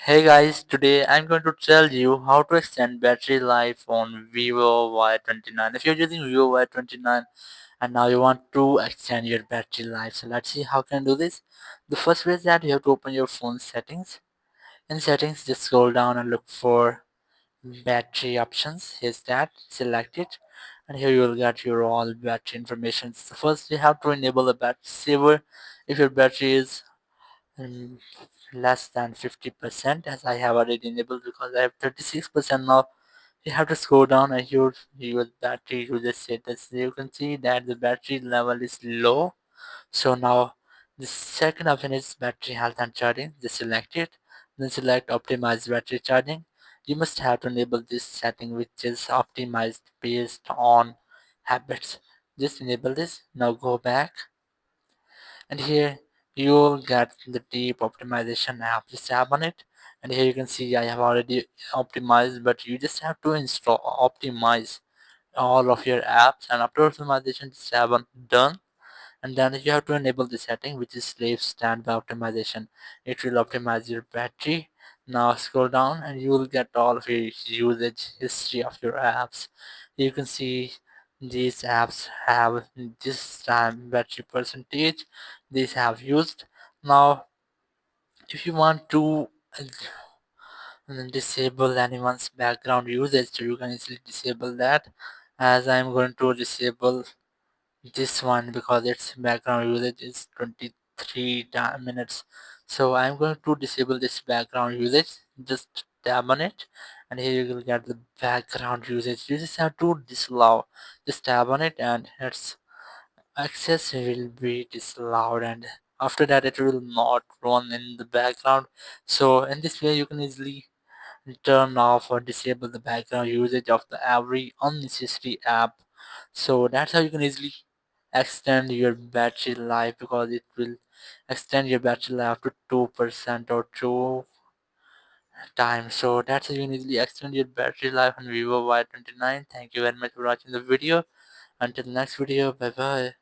Hey guys, today I'm going to tell you how to extend battery life on Vivo Y29. If you're using Vivo Y29 and now you want to extend your battery life, so let's see how can you do this. The first way is that you have to open your phone settings. In settings, just scroll down and look for battery options. Here's that, select it, and here you will get your all battery information. So first, you have to enable the battery saver if your battery is mm, less than 50%, as I have already enabled because I have 36% now. You have to scroll down and use battery usage status. You can see that the battery level is low. So now the second option is battery health and charging. Just select it. Then select optimize battery charging. You must have to enable this setting which is optimized based on habits. Just enable this. Now go back and here you'll get the deep optimization app. Just tap on it and here you can see I have already optimized, but you just have to install optimize all of your apps, and after optimization just tap on done, and then you have to enable the setting which is slave standby optimization. It will optimize your battery. Now scroll down and you will get all of your usage history of your apps. You can see these apps have this time battery percentage these have used. Now if you want to disable anyone's background usage, so you can easily disable that, as I'm going to disable this one because its background usage is 23 minutes. So I'm going to disable this background usage. Just tap on it and here you will get the background usage. You just have to disallow. Just tap on it and its access will be disallowed, and after that it will not run in the background. So in this way you can easily turn off or disable the background usage of the every unnecessary app. So that's how you can easily extend your battery life, because it will extend your battery life to 2% or 2 times. So that's how you can easily extend your battery life on Vivo Y29. Thank you very much for watching the video. Until next video, bye bye.